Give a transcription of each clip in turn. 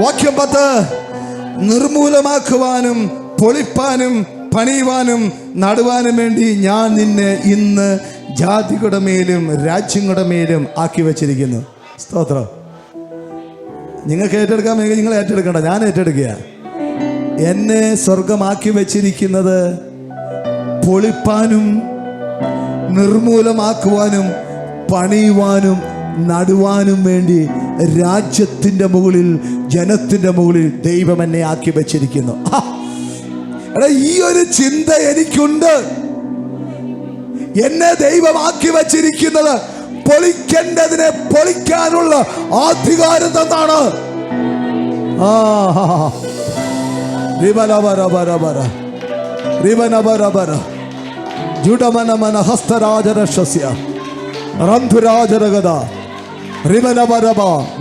വാക്യം 10, നിർമൂലമാക്കുവാനും പൊളിപ്പാനും പണിയുവാനും നടുവാനും വേണ്ടി ഞാൻ നിന്നെ ഇന്ന് ജാതികളുടെ മേലും രാജ്യങ്ങളുടെ മേലും ആക്കി വെച്ചിരിക്കുന്നു. സ്തോത്രം. നിങ്ങൾക്ക് ഏറ്റെടുക്കാമെങ്കിൽ നിങ്ങൾ ഏറ്റെടുക്കണ്ട, ഞാൻ ഏറ്റെടുക്കുക. എന്നെ സ്വർഗമാക്കി വെച്ചിരിക്കുന്നത് പൊളിപ്പാനും നിർമൂലമാക്കുവാനും പണിയുവാനും നടുവാനും വേണ്ടി രാജ്യത്തിൻ്റെ മുകളിൽ, ജനത്തിൻ്റെ മുകളിൽ ദൈവം എന്നെ ആക്കി വെച്ചിരിക്കുന്നു. ഈ ഒരു ചിന്ത എനിക്കുണ്ട്. എന്നെ ദൈവമാക്കി വെച്ചിരിക്കുന്നത് പൊളിക്കേണ്ടതിനെ പൊളിക്കാനുള്ള അധികാരം തന്നാണ്.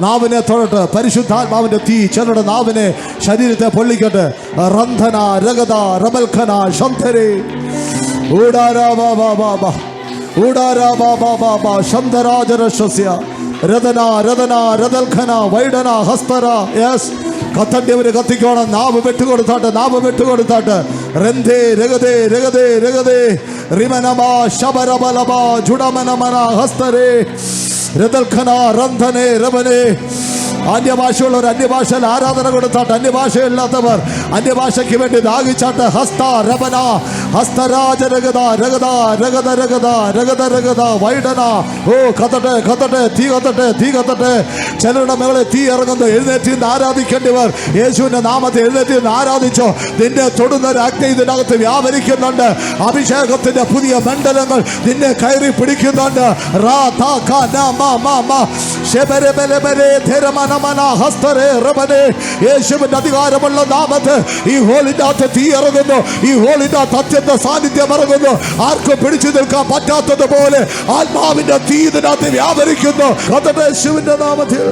നാവിനെ തൊഴട്ട് പരിശുദ്ധാത്മാവിന്റെ തീ ചിലരുടെ നാവിനെ, ശരീരത്തെ പൊള്ളിക്കട്ടെ. റന്ധന രഗത റമൽഖന ശംധരേ കത്തണ്ടിയവര് കത്തിക്കോണം. നാവ് വെട്ടുകൊടുത്താട്ട്, നാവ് വെട്ടുകൊടുത്താട്ട്. രന്ധേ രഗതേ രഗതേ രഗതേ റിമനമ ശബരബലബ ജുഡമനമന ഹസ്തരേ രദൽഖന റന്ധനേ രമനേ. അന്യഭാഷയുള്ളവർ അന്യഭാഷയിൽ ആരാധന കൊടുത്താട്ട്, അന്യഭാഷയില്ലാത്തവർ അന്യഭാഷയ്ക്ക് വേണ്ടി ദാഹിച്ചാട്ട്. ഹസ്ത രമന ഹസ്തരാജ രഗത രഗത രഗത രഗത രഗത രഗത വൈഡന. ഓ കത്തട്ടെ കത്തട്ടെ, തീ കത്തട്ടെ, തീ കത്തട്ടെ. ചിലരുടെ മേളെ തീ ഇറങ്ങുന്നു. എഴുന്നേറ്റ് നിന്ന് ആരാധിക്കേണ്ടവർ യേശുവിന്റെ നാമത്തെ എഴുന്നേറ്റ് നിന്ന് ആരാധിച്ചോ. നിന്നെ തൊടുന്ന ഒരു അഗ്നി ഇതിനകത്ത് വ്യാപരിക്കുന്നുണ്ട്. അഭിഷേകത്തിന്റെ പുതിയ മണ്ഡലങ്ങൾ നിന്നെ കയറി പിടിക്കുന്നുണ്ട്. യേശുവിന്റെ അധികാരമുള്ള നാമത്ത് ഈ ഹോളിന്റെ അകത്ത് തീ ഇറങ്ങുന്നു. ഈ ഹോളിന്റെ അകത്ത് അത്യന്ത സാന്നിധ്യം ഇറങ്ങുന്നു. ആർക്കും പിടിച്ചു നിൽക്കാൻ പറ്റാത്തതുപോലെ ആത്മാവിന്റെ തീ ഇതിനകത്ത് വ്യാപരിക്കുന്നു. യേശുവിന്റെ നാമത്തിൽ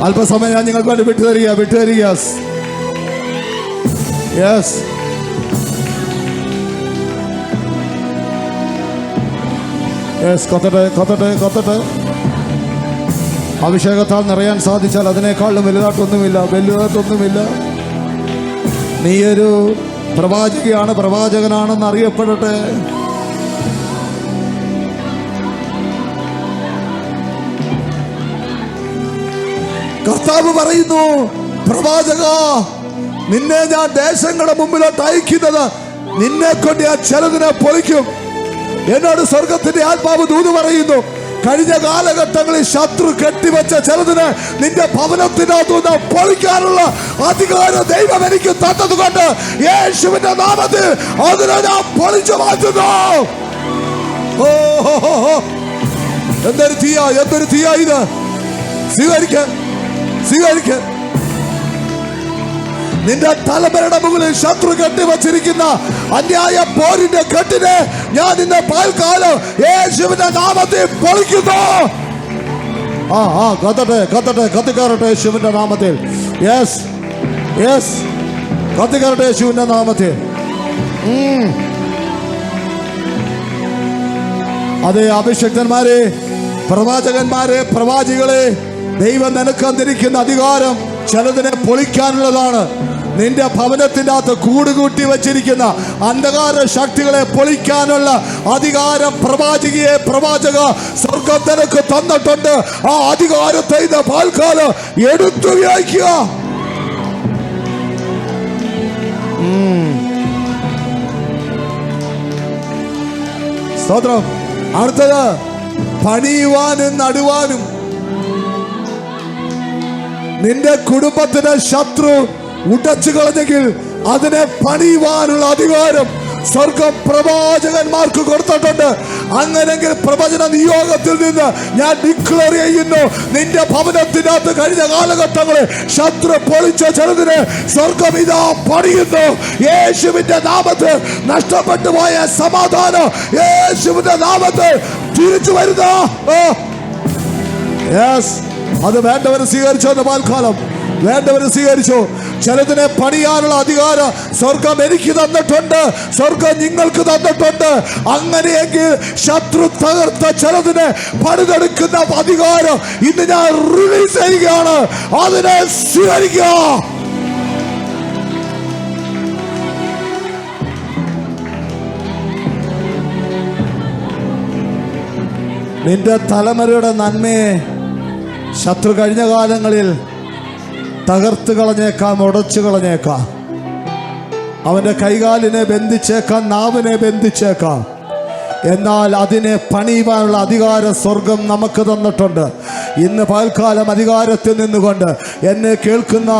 അല്പസമയം ഞാൻ നിങ്ങൾക്ക് വേണ്ടി വിട്ടുതരിക. യെസ്, കൊത്തട്ടെ കൊത്തട്ടെ കൊത്തട്ടെ. അഭിഷേകത്താൽ നിറയാൻ സാധിച്ചാൽ അതിനേക്കാളും വലുതായിട്ടൊന്നുമില്ല. നീയൊരു പ്രവാചകയാണ്, പ്രവാചകനാണെന്ന് അറിയപ്പെടട്ടെ. കർത്താവ് പറയുന്നു, പ്രവാചക, നിന്നെ ഞാൻ ദേശങ്ങളുടെ മുമ്പിലോട്ട് അയക്കുന്നത് നിന്നെ കൊണ്ട് ഞാൻ ചിലതിനെ പൊളിക്കും. എന്നോട് സ്വർഗത്തിന്റെ ആത്മാവ് ദൂത് പറയുന്നു, കഴിഞ്ഞ കാലഘട്ടങ്ങളിൽ ശത്രു കെട്ടിവെച്ച ചിലതിനെ നിന്റെ ഭവനത്തിനകത്തുനിന്ന് പൊളിക്കാനുള്ള അധികാരം ദൈവം എനിക്ക് തന്നതുകൊണ്ട് യേശുവിന്റെ നാമത്തിൽ അതിനെ ഞാൻ പൊളിച്ചു മാറ്റുന്നു. എന്തൊരു തീയാ ഇത്! സ്വീകരിക്ക. നിന്റെ തലമുറയുടെ മുകളിൽ ശത്രു കെട്ടിവച്ചിരിക്കുന്ന അന്യായ പോരിന്റെ കെട്ടിനെ ഞാൻ നിന്റെ പകൽക്കാലം യേശുവിന്റെ നാമത്തിൽ പൊളിക്കുന്നു. കത്തിക്കയറട്ടെ യേശുവിന്റെ നാമത്തിൽ. കത്തിക്കയറട്ടെ യേശുവിന്റെ നാമത്തിൽ. അതെ, അഭിഷക്തന്മാരെ, പ്രവാചകന്മാരെ, പ്രവാചികളെ, ദൈവം നിനക്ക് തന്നിരിക്കുന്ന അധികാരം ചിലതിനെ പൊളിക്കാനുള്ളതാണ്. നിന്റെ ഭവനത്തിൻ്റെ അകത്ത് കൂടുകൂട്ടി വച്ചിരിക്കുന്ന അന്ധകാര ശക്തികളെ പൊളിക്കാനുള്ള അധികാരം പ്രവാചക സ്വർഗം നിനക്ക് തന്നിട്ടുണ്ട്. ആ അധികാരത്തെ ഇന്ന് പാൽക്കാലം എടുത്തു ഉപയോഗിക്കുക. സ്തോത്രം. അടുത്തത് പണിയുവാനും നടുവാനും. നിന്റെ കുടുംബത്തിന് ശത്രു ഉടച്ചു കളഞ്ഞെങ്കിൽ അതിനെ പണിയുവാനുള്ള അധികാരം സ്വർഗം പ്രവാചകന്മാർക്ക് കൊടുത്തിട്ടുണ്ട്. അങ്ങനെങ്കിൽ പ്രവചന നിയോഗത്തിൽ നിന്ന് ഞാൻ ഡിക്ലെയർ ചെയ്യുന്നു, നിന്റെ ഭവനത്തിനകത്ത് കഴിഞ്ഞ കാലഘട്ടങ്ങളിൽ ശത്രു പൊളിച്ച ചിലതിനെ സ്വർഗം ഇതാ പണിയുന്നു. യേശുവിന്റെ നാമത്തിൽ നഷ്ടപ്പെട്ടു പോയ സമാധാനം യേശുവിന്റെ നാമത്തിൽ തിരിച്ചു വരുന്നു. അത് വേണ്ടവർ സ്വീകരിച്ചോ എന്ന് പാൽക്കാലം വേണ്ടവർ സ്വീകരിച്ചു. ചിലതിനെ പണിയാനുള്ള അധികാരം സ്വർഗം എനിക്ക് തന്നിട്ടുണ്ട്, സ്വർഗം നിങ്ങൾക്ക് തന്നിട്ടുണ്ട്. അങ്ങനെയെങ്കിൽ ശത്രു തകർത്ത ചിലതിനെ പണിതെടുക്കുന്ന അധികാരം ഇന്ന് ഞാൻ റിലീസ് ചെയ്യുകയാണ്. അതിനെ സ്വീകരിക്കുക. നിന്റെ തലമുറയുടെ നന്മയെ ശത്രു കഴിഞ്ഞ കാലങ്ങളിൽ തകർത്ത് കളഞ്ഞേക്കാം, ഉടച്ചു കളഞ്ഞേക്കാം. അവൻ്റെ കൈകാലിനെ ബന്ധിച്ചേക്കാം, നാവിനെ ബന്ധിച്ചേക്കാം. എന്നാൽ അതിനെ പണിയുവാനുള്ള അധികാരം സ്വർഗം നമുക്ക് തന്നിട്ടുണ്ട്. ഇന്ന് പകൽക്കാലം അധികാരത്തിൽ നിന്നുകൊണ്ട് എന്നെ കേൾക്കുന്ന,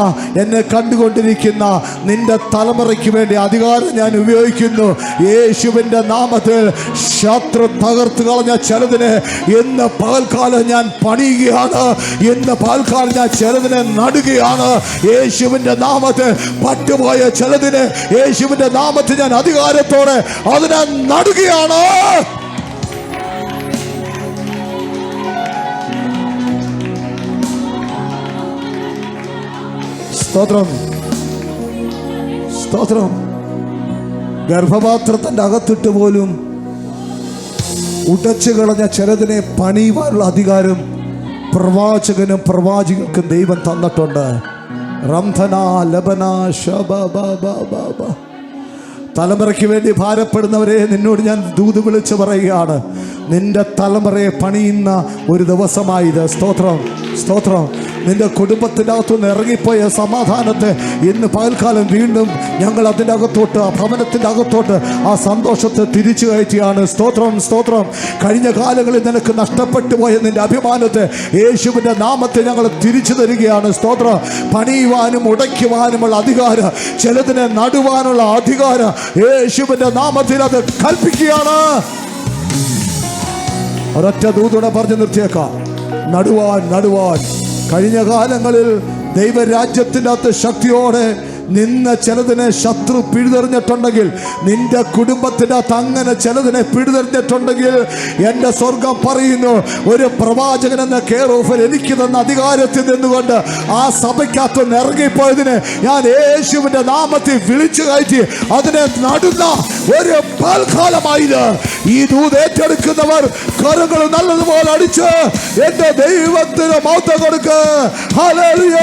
എന്നെ കണ്ടുകൊണ്ടിരിക്കുന്ന നിന്റെ തലമുറയ്ക്ക് വേണ്ടി അധികാരം ഞാൻ ഉപയോഗിക്കുന്നു. യേശുവിൻ്റെ നാമത്തിൽ ശത്രു തകർത്ത് കളഞ്ഞ ചിലതിനെ ഇന്ന് പകൽക്കാലം ഞാൻ പണിയുകയാണ്. ഇന്ന് പകൽക്കാലം ഞാൻ ചിലതിനെ നടുകയാണ്. യേശുവിൻ്റെ നാമത്തിൽ പട്ടുപോയ ചിലതിനെ യേശുവിൻ്റെ നാമത്തിൽ ഞാൻ അധികാരത്തോടെ അതിനെ നടുകയാണ്. സ്തോത്രം, സ്തോത്രം. ഗർഭപാത്രത്തിൻ്റെ അകത്തിട്ട് പോലും ഉടച്ചു കളഞ്ഞ ചിലതിനെ പണിയുവാനുള്ള അധികാരം പ്രവാചകനും പ്രവാചകർക്കും ദൈവം തന്നിട്ടുണ്ട്. റംധന ലബന ശബബബബബ. തലമുറയ്ക്ക് വേണ്ടി ഭാരപ്പെടുന്നവരെ നിന്നോട് ഞാൻ ദൂത് വിളിച്ച് പറയുകയാണ്, നിന്റെ തലമുറയെ പണിയുന്ന ഒരു ദിവസമായത്. സ്തോത്രം, സ്തോത്രം. നിന്റെ കുടുംബത്തിൻ്റെ അകത്തുനിന്ന് ഇറങ്ങിപ്പോയ സമാധാനത്തെ ഇന്ന് പകൽക്കാലം വീണ്ടും ഞങ്ങൾ അതിൻ്റെ അകത്തോട്ട്, ആ ഭവനത്തിൻ്റെ അകത്തോട്ട് ആ സന്തോഷത്തെ തിരിച്ചു കയറ്റിയാണ്. സ്തോത്രം, സ്തോത്രം. കഴിഞ്ഞ കാലങ്ങളിൽ നിനക്ക് നഷ്ടപ്പെട്ടു പോയ നിന്റെ അഭിമാനത്തെ യേശുവിൻ്റെ നാമത്തെ ഞങ്ങൾ തിരിച്ചു തരികയാണ്. സ്തോത്രം. പണിയുവാനും ഉടയ്ക്കുവാനുമുള്ള അധികാരം, ചിലതിനെ നടുവാനുള്ള അധികാരം യേശുവിൻ്റെ നാമത്തിൽ അത് കൽപ്പിക്കുകയാണ്. ഒരൊറ്റ ദൂതോടെ പറഞ്ഞു നിർത്തിയേക്കാം. നടുവാൻ, നടുവാൻ. കഴിഞ്ഞ കാലങ്ങളിൽ ദൈവരാജ്യത്തിൻ്റെ അകത്ത് ശക്തിയോടെ നിന്ന ചിലതിനെ ശത്രു പിഴുതെറിഞ്ഞിട്ടുണ്ടെങ്കിൽ, നിന്റെ കുടുംബത്തിൻ്റെ അകത്ത് അങ്ങനെ ചിലതിനെ പിഴുതെറിഞ്ഞിട്ടുണ്ടെങ്കിൽ, എൻ്റെ സ്വർഗം പറയുന്നു, ഒരു പ്രവാചകൻ എന്ന കെയർ എനിക്ക് തന്ന അധികാരത്തിൽ നിന്നുകൊണ്ട് ആ സഭയ്ക്കകത്ത് ഇറങ്ങിപ്പോയതിനെ ഞാൻ യേശുവിൻ്റെ നാമത്തിൽ വിളിച്ചു കയറ്റി അതിനെ നടുന്ന ഒരു പൽക്കാലമായത്. ഈ ദൂത് ഏറ്റെടുക്കുന്നവർ കരങ്ങൾ നല്ലതുപോലെ അടിച്ച് എൻ്റെ ദൈവത്തിന് മഹത്വം കൊടുക്കുക. ഹല്ലേലൂയ.